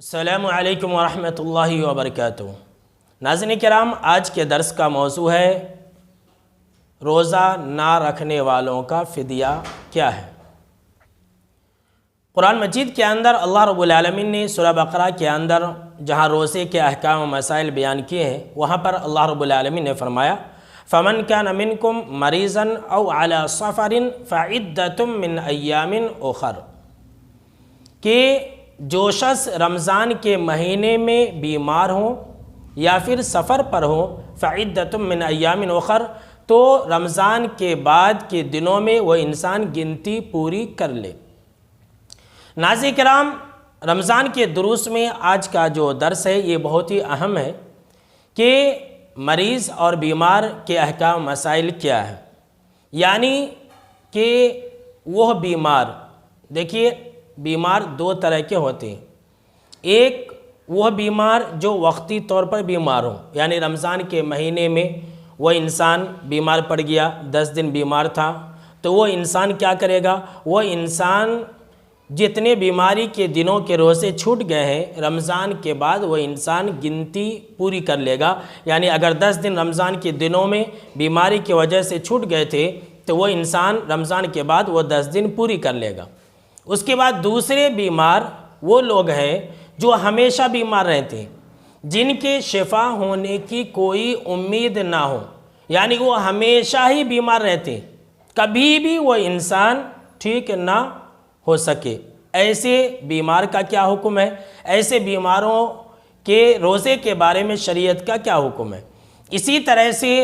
السلام علیکم ورحمۃ اللہ وبرکاتہ۔ ناظرین کرام، آج کے درس کا موضوع ہے روزہ نہ رکھنے والوں کا فدیہ کیا ہے۔ قرآن مجید کے اندر اللہ رب العالمین نے سورہ بقرہ کے اندر جہاں روزے کے احکام و مسائل بیان کیے ہیں، وہاں پر اللہ رب العالمین نے فرمایا فَمَنْ كَانَ مِنْكُمْ مَرِيضًا أَوْ عَلَى سَفَرٍ فَعِدَّةٌ مِّنْ أَيَّامٍ أُخَرَ، کہ جو شخص رمضان کے مہینے میں بیمار ہوں یا پھر سفر پر ہوں، فعدۃ من ایام اخر، تو رمضان کے بعد کے دنوں میں وہ انسان گنتی پوری کر لے۔ ناظرین کرام، رمضان کے دروس میں آج کا جو درس ہے یہ بہت ہی اہم ہے کہ مریض اور بیمار کے احکام مسائل کیا ہے۔ یعنی کہ وہ بیمار، دیکھیے بیمار دو طرح کے ہوتے ہیں۔ ایک وہ بیمار جو وقتی طور پر بیمار ہوں، یعنی رمضان کے مہینے میں وہ انسان بیمار پڑ گیا، 10 دن بیمار تھا، تو وہ انسان کیا کرے گا؟ وہ انسان جتنے بیماری کے دنوں کے روزے چھوٹ گئے ہیں، رمضان کے بعد وہ انسان گنتی پوری کر لے گا۔ یعنی اگر 10 دن رمضان کے دنوں میں بیماری کی وجہ سے چھوٹ گئے تھے تو وہ انسان رمضان کے بعد وہ 10 دن پوری کر لے گا۔ اس کے بعد دوسرے بیمار وہ لوگ ہیں جو ہمیشہ بیمار رہتے ہیں، جن کے شفا ہونے کی کوئی امید نہ ہو، یعنی وہ ہمیشہ ہی بیمار رہتے ہیں، کبھی بھی وہ انسان ٹھیک نہ ہو سکے۔ ایسے بیمار کا کیا حکم ہے؟ ایسے بیماروں کے روزے کے بارے میں شریعت کا کیا حکم ہے؟ اسی طرح سے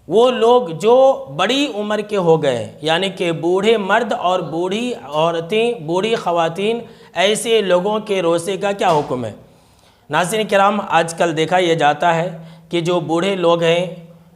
وہ لوگ جو بڑی عمر کے ہو گئے ہیں، یعنی کہ بوڑھے مرد اور بوڑھی عورتیں، بوڑھی خواتین، ایسے لوگوں کے روزے کا کیا حکم ہے؟ ناظرین کرام، آج کل دیکھا یہ جاتا ہے کہ جو بوڑھے لوگ ہیں،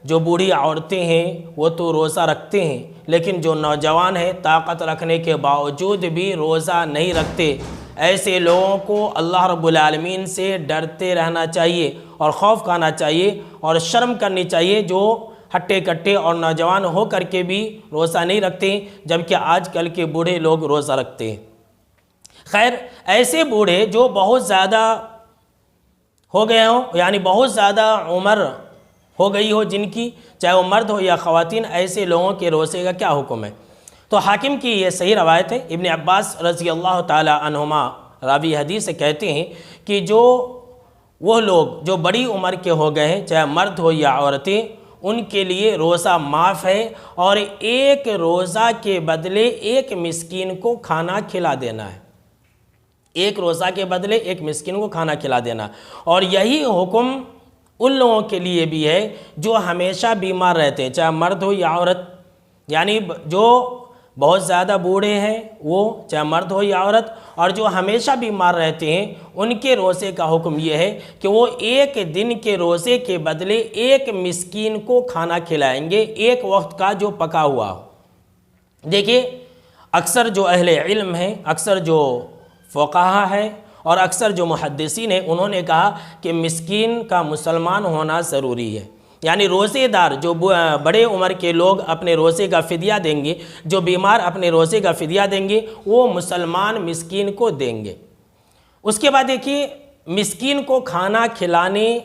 جو بوڑھی عورتیں ہیں، وہ تو روزہ رکھتے ہیں، لیکن جو نوجوان ہیں طاقت رکھنے کے باوجود بھی روزہ نہیں رکھتے۔ ایسے لوگوں کو اللہ رب العالمین سے ڈرتے رہنا چاہیے اور خوف کھانا چاہیے اور شرم کرنی چاہیے، جو ہٹے کٹے اور نوجوان ہو کر کے بھی روزہ نہیں رکھتے، جبکہ آج کل کے بوڑھے لوگ روزہ رکھتے ہیں۔ خیر، ایسے بوڑھے جو بہت زیادہ ہو گئے ہوں، یعنی بہت زیادہ عمر ہو گئی ہو جن کی، چاہے وہ مرد ہو یا خواتین، ایسے لوگوں کے روزے کا کیا حکم ہے؟ تو حاکم کی یہ صحیح روایت ہے، ابن عباس رضی اللہ تعالی عنہما راوی حدیث سے کہتے ہیں کہ جو وہ لوگ جو بڑی عمر کے ہو گئے ہیں، چاہے مرد ہو یا عورتیں، ان کے لیے روزہ معاف ہے، اور ایک روزہ کے بدلے ایک مسکین کو کھانا کھلا دینا ہے۔ ایک روزہ کے بدلے ایک مسکین کو کھانا کھلا دینا، اور یہی حکم ان لوگوں کے لیے بھی ہے جو ہمیشہ بیمار رہتے ہیں، چاہے مرد ہو یا عورت۔ یعنی جو بہت زیادہ بوڑھے ہیں، وہ چاہے مرد ہو یا عورت، اور جو ہمیشہ بیمار رہتے ہیں، ان کے روزے کا حکم یہ ہے کہ وہ ایک دن کے روزے کے بدلے ایک مسکین کو کھانا کھلائیں گے، ایک وقت کا جو پکا ہوا ہو۔ دیکھیے، اکثر جو اہل علم ہیں، اکثر جو فقہا ہیں اور اکثر جو محدثین ہیں، انہوں نے کہا کہ مسکین کا مسلمان ہونا ضروری ہے۔ یعنی روزے دار جو بڑے عمر کے لوگ اپنے روزے کا فدیہ دیں گے، جو بیمار اپنے روزے کا فدیہ دیں گے، وہ مسلمان مسکین کو دیں گے۔ اس کے بعد دیکھیے، مسکین کو کھانا کھلانے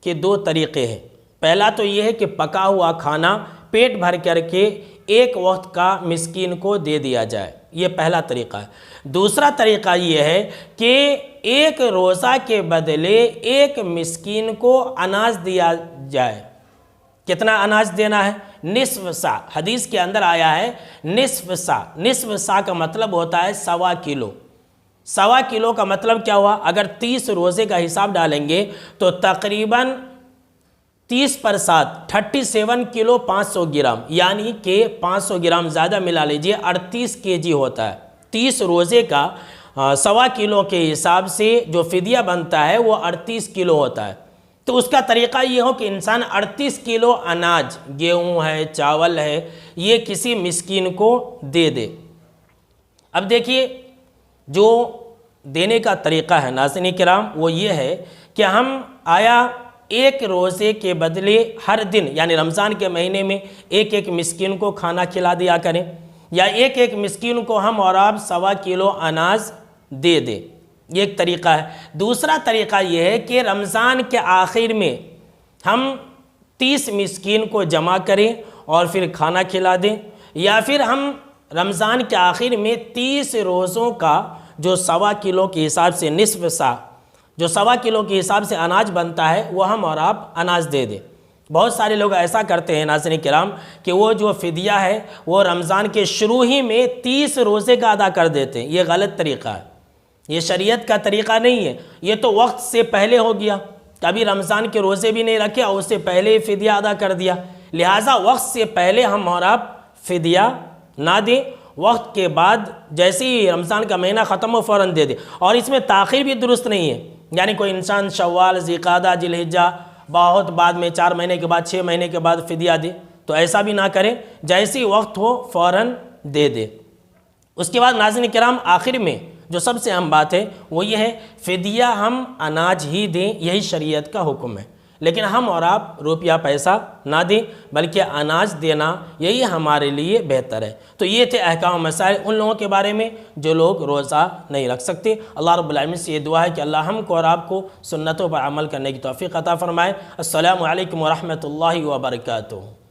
کے دو طریقے ہیں۔ پہلا تو یہ ہے کہ پکا ہوا کھانا پیٹ بھر کر کے ایک وقت کا مسکین کو دے دیا جائے، یہ پہلا طریقہ ہے۔ دوسرا طریقہ یہ ہے کہ ایک روزہ کے بدلے ایک مسکین کو اناج دیا جائے۔ کتنا اناج دینا ہے؟ نصف سا۔ حدیث کے اندر آیا ہے نصف سا۔ نصف سا کا مطلب ہوتا ہے 1.25 کلو۔ 1.25 کلو کا مطلب کیا ہوا؟ اگر 30 روزے کا حساب ڈالیں گے تو تقریباً 30 پر 7 37 کلو 500 گرام، یعنی کہ 500 گرام زیادہ ملا لیجئے، 38 kg ہوتا ہے۔ 30 روزے کا 1.25 کلو کے حساب سے جو فدیہ بنتا ہے وہ 38 کلو ہوتا ہے۔ تو اس کا طریقہ یہ ہو کہ انسان 38 کلو اناج، گیہوں ہے، چاول ہے، یہ کسی مسکین کو دے دے۔ اب دیکھیے، جو دینے کا طریقہ ہے ناظرین کرام، وہ یہ ہے کہ ہم آیا ایک روزے کے بدلے ہر دن، یعنی رمضان کے مہینے میں ایک ایک مسکین کو کھانا کھلا دیا کریں، یا ایک ایک مسکین کو ہم اور آپ 1.25 کلو اناج دے دیں۔ یہ ایک طریقہ ہے۔ دوسرا طریقہ یہ ہے کہ رمضان کے آخر میں ہم 30 مسکین کو جمع کریں اور پھر کھانا کھلا دیں، یا پھر ہم رمضان کے آخر میں 30 روزوں کا جو 1.25 کلو کے حساب سے نصف سا، جو 1.25 کلو کے حساب سے اناج بنتا ہے، وہ ہم اور آپ اناج دے دیں۔ بہت سارے لوگ ایسا کرتے ہیں ناظرین کرام کہ وہ جو فدیہ ہے وہ رمضان کے شروع ہی میں 30 روزے کا ادا کر دیتے ہیں۔ یہ غلط طریقہ ہے، یہ شریعت کا طریقہ نہیں ہے۔ یہ تو وقت سے پہلے ہو گیا، کبھی رمضان کے روزے بھی نہیں رکھے اور اس سے پہلے ہی فدیہ ادا کر دیا، لہٰذا وقت سے پہلے ہم اور آپ فدیہ نہ دیں، وقت کے بعد جیسے ہی رمضان کا مہینہ ختم ہو فوراً دے دیں۔ اور اس میں تاخیر بھی درست نہیں ہے، یعنی کوئی انسان شوال، ذوالقعدہ، ذی الحجہ بہت بعد میں 4 مہینے کے بعد 6 مہینے کے بعد فدیہ دے، تو ایسا بھی نہ کریں، جیسے ہی وقت ہو فوراً دے دے۔ اس کے بعد ناظرین کرام آخر میں جو سب سے اہم بات ہے وہ یہ ہے فدیہ ہم اناج ہی دیں، یہی شریعت کا حکم ہے، لیکن ہم اور آپ روپیہ پیسہ نہ دیں بلکہ اناج دینا یہی ہمارے لیے بہتر ہے۔ تو یہ تھے احکام و مسائل ان لوگوں کے بارے میں جو لوگ روزہ نہیں رکھ سکتے۔ اللہ رب العالمین سے یہ دعا ہے کہ اللہ ہم کو اور آپ کو سنتوں پر عمل کرنے کی توفیق عطا فرمائے۔ السلام علیکم ورحمۃ اللہ وبرکاتہ۔